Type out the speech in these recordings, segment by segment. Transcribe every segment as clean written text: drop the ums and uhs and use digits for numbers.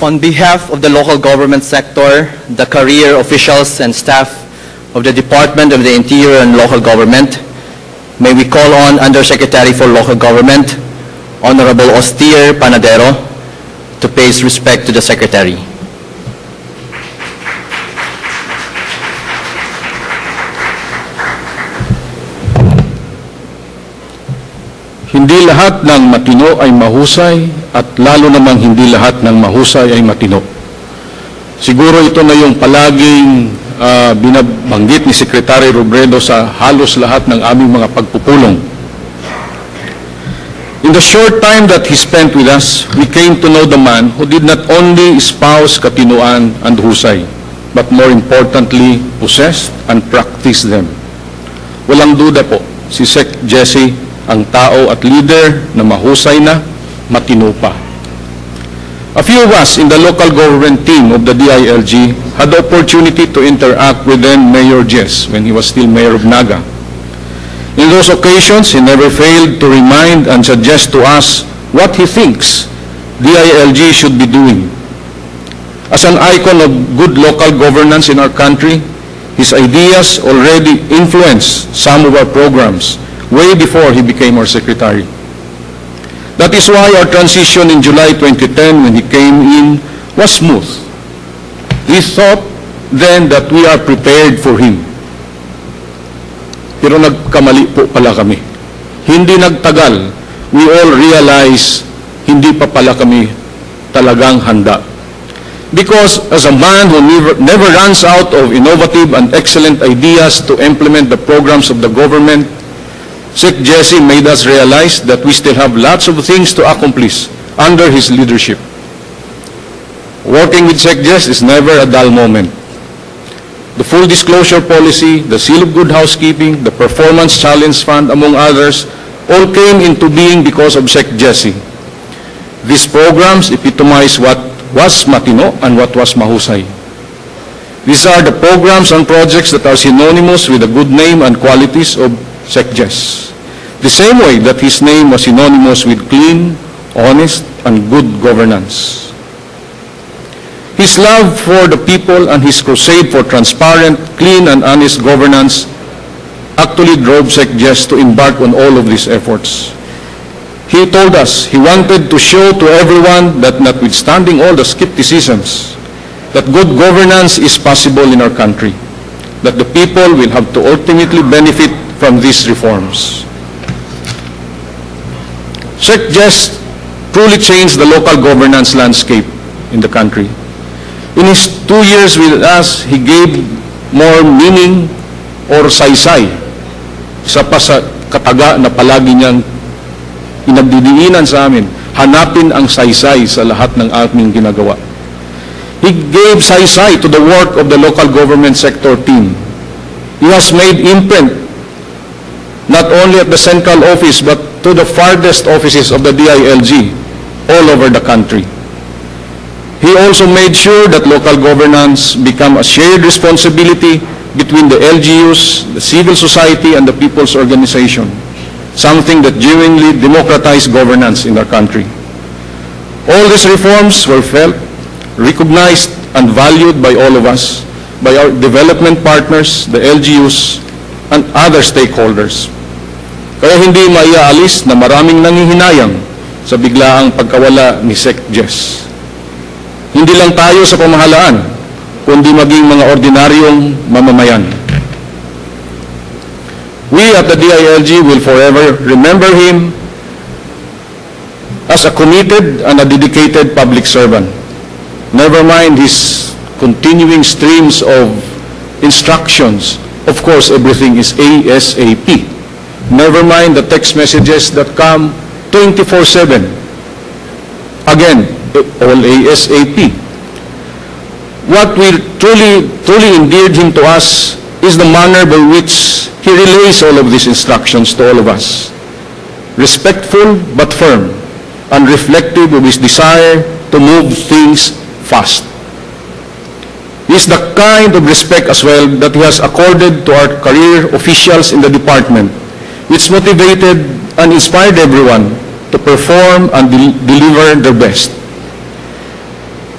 On behalf of the local government sector, the career officials and staff of the Department of the Interior and Local Government, may we call on Undersecretary for Local Government, Honorable Austere Panadero, to pay his respect to the Secretary. Hindi lahat ng matino ay mahusay at lalo namang hindi lahat ng mahusay ay matino. Siguro ito na yung palaging binabanggit ni Secretary Robredo sa halos lahat ng aming mga pagpupulong. In the short time that he spent with us, we came to know the man who did not only espouse katinuan and husay, but more importantly, possessed and practiced them. Walang duda po, si Sec. Jesse ang tao at leader na mahusay na, matino pa. A few of us in the local government team of the DILG had the opportunity to interact with then Mayor Jess when he was still Mayor of Naga. In those occasions, he never failed to remind and suggest to us what he thinks DILG should be doing. As an icon of good local governance in our country, his ideas already influenced some of our programs way before he became our secretary. That is why our transition in July 2010 when he came in was smooth. We thought then that we are prepared for him. Pero nagkamali po pala kami. Hindi nagtagal, we all realized hindi pa pala kami talagang handa. Because as a man who never runs out of innovative and excellent ideas to implement the programs of the government, Sec. Jesse made us realize that we still have lots of things to accomplish under his leadership. Working with Sec. Jesse is never a dull moment. The full disclosure policy, the seal of good housekeeping, the performance challenge fund, among others, all came into being because of Sec. Jesse. These programs epitomize what was matino and what was mahusay. These are the programs and projects that are synonymous with the good name and qualities of Sec. Jess. The same way that his name was synonymous with clean, honest, and good governance. His love for the people and his crusade for transparent, clean, and honest governance actually drove Sec. Jess to embark on all of these efforts. He told us he wanted to show to everyone that notwithstanding all the skepticisms, that good governance is possible in our country, that the people will have to ultimately benefit from these reforms. Sec. Jess truly changed the local governance landscape in the country. In his 2 years with us, he gave more meaning or saysay. Isa pa sa kataga na palagi niyang pinagdidiinan sa amin, hanapin ang saysay sa lahat ng aming ginagawa. He gave saysay to the work of the local government sector team. He has made imprint not only at the central office but to the farthest offices of the DILG all over the country. He also made sure that local governance become a shared responsibility between the LGUs, the civil society, and the people's organization, something that genuinely democratized governance in our country. All these reforms were felt, recognized, and valued by all of us, by our development partners, the LGUs, and other stakeholders. Kaya hindi maiaalis na maraming nangihinayang sa biglaang pagkawala ni Sec. Jess. Hindi lang tayo sa pamahalaan, kundi maging mga ordinaryong mamamayan. We at the DILG will forever remember him as a committed and a dedicated public servant. Never mind his continuing streams of instructions. Of course, everything is ASAP. Never mind the text messages that come 24/7. Again, all ASAP. What will truly endeared him to us is the manner by which he relays all of these instructions to all of us. Respectful but firm, and reflective of his desire to move things fast. Is the kind of respect as well that he has accorded to our career officials in the department, which motivated and inspired everyone to perform and deliver their best.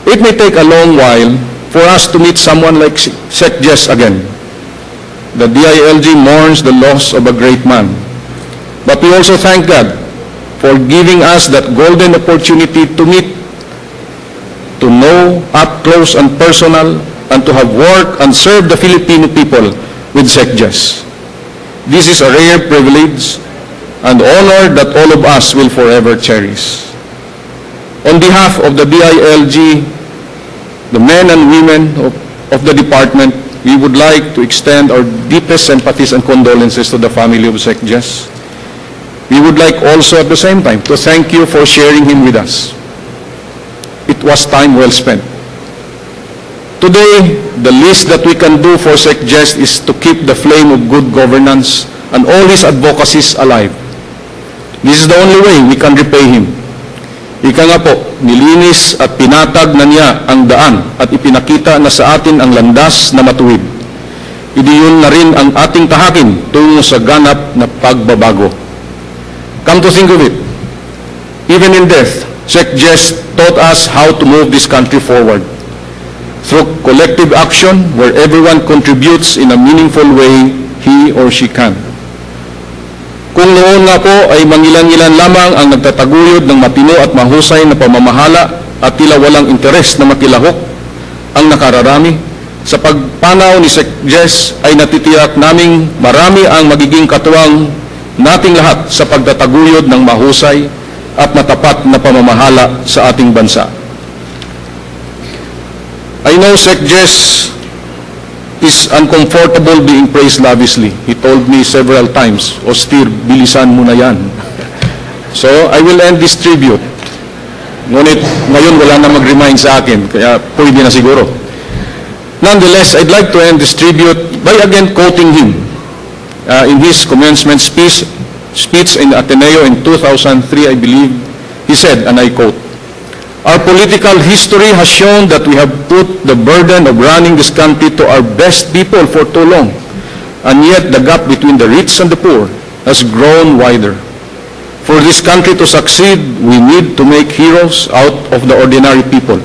It may take a long while for us to meet someone like Sec. Jess again. The DILG mourns the loss of a great man, but we also thank God for giving us that golden opportunity to meet, to know up close and personal, and to have worked and served the Filipino people with Sec. Jess. This is a rare privilege and honor that all of us will forever cherish. On behalf of the DILG, the men and women of the department, we would like to extend our deepest sympathies and condolences to the family of Sec. Jess. We would like also at the same time to thank you for sharing him with us. It was time well spent. Today, the least that we can do for Sec. Jess is to keep the flame of good governance and all his advocacies alive. This is the only way we can repay him. Ika nga po, nilinis at pinatag na niya ang daan at ipinakita na sa atin ang landas na matuwid. Idiyon na rin ang ating tahakin tungo sa ganap na pagbabago. Come to think of it, even in death, Sec. Jess taught us how to move this country forward. Through collective action where everyone contributes in a meaningful way, he or she can. Kung noon nga po ay mangilan-ngilan lamang ang nagtataguyod ng matino at mahusay na pamamahala at tila walang interes na makilahok ang nakararami, sa pagpanaw ni Sec. Jess ay natitiyak naming marami ang magiging katuwang nating lahat sa pagtataguyod ng mahusay at matapat na pamamahala sa ating bansa. I know Sec. Jess is uncomfortable being praised lavishly. He told me several times, "Ostir, bilisan mo na yan." So, I will end this tribute. Ngunit, ngayon wala na mag-remind sa akin, kaya pwede na siguro. Nonetheless, I'd like to end this tribute by again quoting him. In his commencement speech in Ateneo in 2003, I believe, he said, and I quote, "Our political history has shown that we have put the burden of running this country to our best people for too long, and yet the gap between the rich and the poor has grown wider. For this country to succeed, we need to make heroes out of the ordinary people.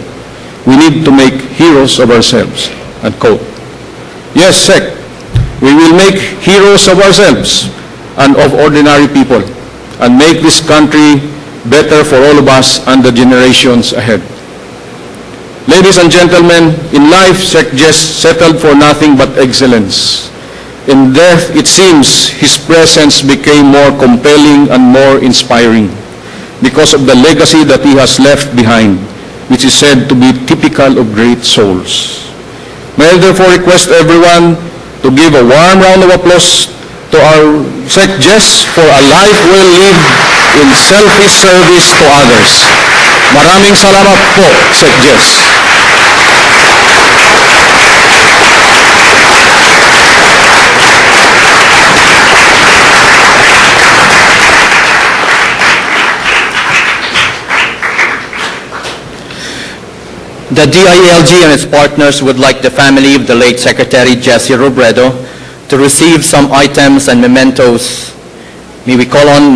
We need to make heroes of ourselves." Unquote. Yes, Sec, we will make heroes of ourselves and of ordinary people and make this country better for all of us and the generations ahead. Ladies and gentlemen, in life, Sec. Jess settled for nothing but excellence. In death, it seems his presence became more compelling and more inspiring because of the legacy that he has left behind. which is said to be typical of great souls. May I therefore request everyone to give a warm round of applause to our Sec Jess for a life well lived in selfish service to others. Maraming salamat po, Sec Jess. The DILG and its partners would like the family of the late Secretary Jesse Robredo to receive some items and mementos. May we call on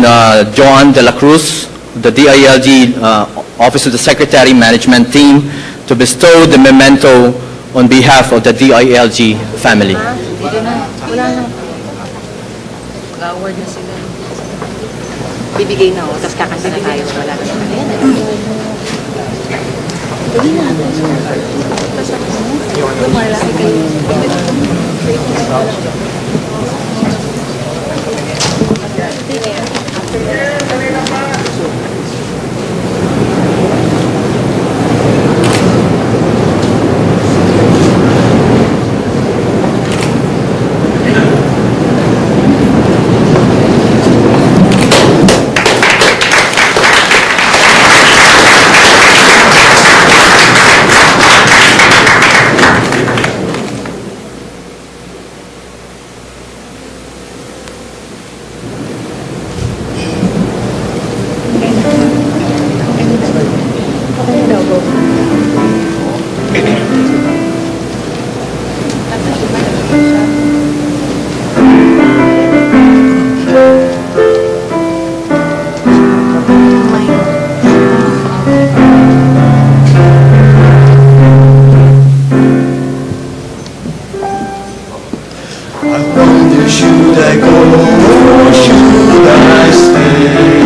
Joan de la Cruz, the DILG Office of the Secretary Management Team, to bestow the memento on behalf of the DILG family. Dito na. Wala na. Mag-award na sila. Bibigay na ako, tapos kakanta na tayo. Wala na. Ayan na. Dali na. Lumalaki kayo. I wonder, should I go or should I stay?